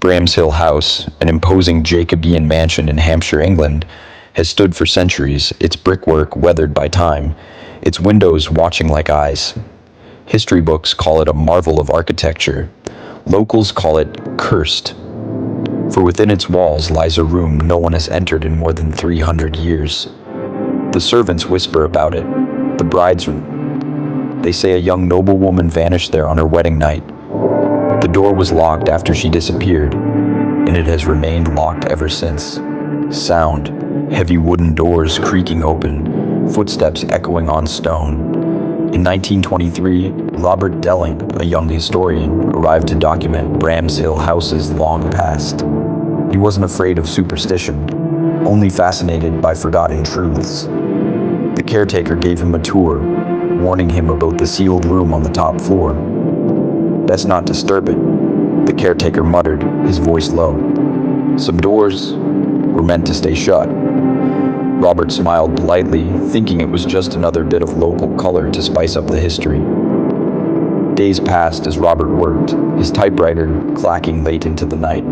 Bramshill House, an imposing Jacobean mansion in Hampshire, England, has stood for centuries, its brickwork weathered by time, its windows watching like eyes. History books call it a marvel of architecture. Locals call it cursed, for within its walls lies a room no one has entered in more than 300 years. The servants whisper about it, the bride's room. They say a young noblewoman vanished there on her wedding night. The door was locked after she disappeared, and it has remained locked ever since. Sound, heavy wooden doors creaking open, footsteps echoing on stone. In 1923, Robert Delling, a young historian, arrived to document Bramshill House's long past. He wasn't afraid of superstition, only fascinated by forgotten truths. The caretaker gave him a tour, warning him about the sealed room on the top floor. "Best not disturb it," the caretaker muttered, his voice low. Some doors were meant to stay shut. Robert smiled politely, thinking it was just another bit of local color to spice up the history. Days passed as Robert worked, his typewriter clacking late into the night.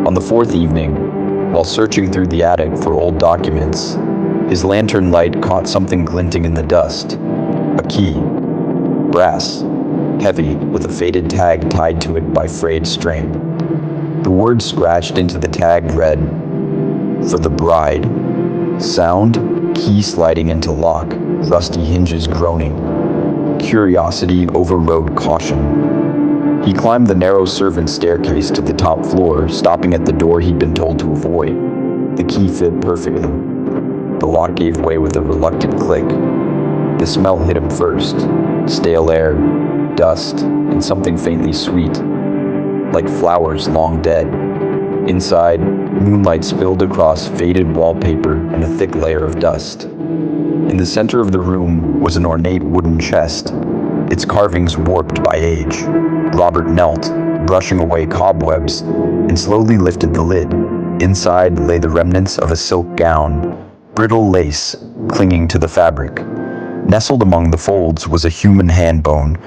On the fourth evening, while searching through the attic for old documents, his lantern light caught something glinting in the dust. A key. Brass. Heavy, with a faded tag tied to it by frayed string. The words scratched into the tag read, "For the bride." Sound, key sliding into lock, rusty hinges groaning. Curiosity overrode caution. He climbed the narrow servants' staircase to the top floor, stopping at the door he'd been told to avoid. The key fit perfectly. The lock gave way with a reluctant click. The smell hit him first. Stale air, dust, and something faintly sweet, like flowers long dead. Inside, moonlight spilled across faded wallpaper and a thick layer of dust. In the center of the room was an ornate wooden chest, its carvings warped by age. Robert knelt, brushing away cobwebs, and slowly lifted the lid. Inside lay the remnants of a silk gown, brittle lace clinging to the fabric. Nestled among the folds was a human hand bone,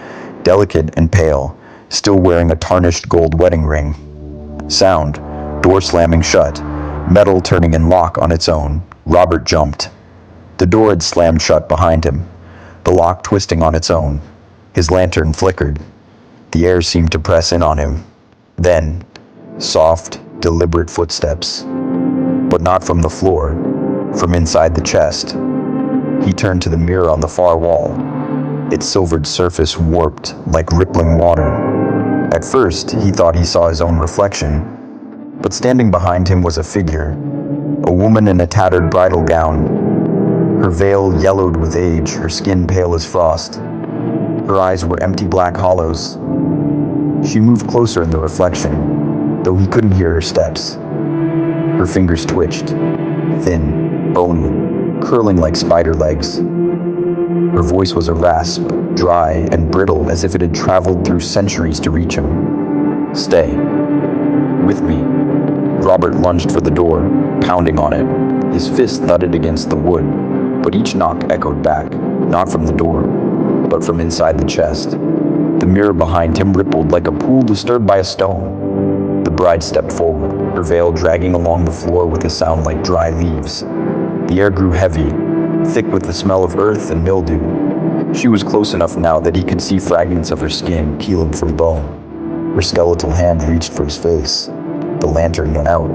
delicate and pale, still wearing a tarnished gold wedding ring. Sound, door slamming shut, metal turning in lock on its own. Robert jumped. The door had slammed shut behind him, the lock twisting on its own. His lantern flickered. The air seemed to press in on him. Then, soft, deliberate footsteps. But not from the floor, from inside the chest. He turned to the mirror on the far wall, its silvered surface warped like rippling water. At first, he thought he saw his own reflection, but standing behind him was a figure, a woman in a tattered bridal gown. Her veil yellowed with age, her skin pale as frost. Her eyes were empty black hollows. She moved closer in the reflection, though he couldn't hear her steps. Her fingers twitched, thin, bony, curling like spider legs. Her voice was a rasp, dry and brittle as if it had traveled through centuries to reach him. "Stay. With me." Robert lunged for the door, pounding on it. His fist thudded against the wood, but each knock echoed back, not from the door, but from inside the chest. The mirror behind him rippled like a pool disturbed by a stone. The bride stepped forward, her veil dragging along the floor with a sound like dry leaves. The air grew heavy, thick with the smell of earth and mildew. She was close enough now that he could see fragments of her skin peeling from bone. Her skeletal hand reached for his face. The lantern went out.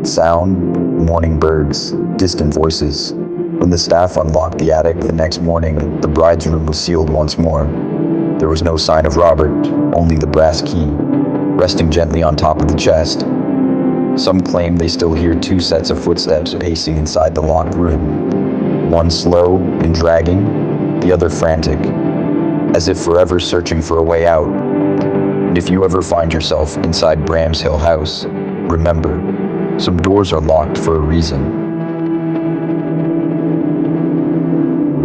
Sound, morning birds, distant voices. When the staff unlocked the attic the next morning, the bride's room was sealed once more. There was no sign of Robert, only the brass key, resting gently on top of the chest. Some claim they still hear two sets of footsteps pacing inside the locked room. One slow and dragging, the other frantic, as if forever searching for a way out. And if you ever find yourself inside Bramshill House, remember, some doors are locked for a reason.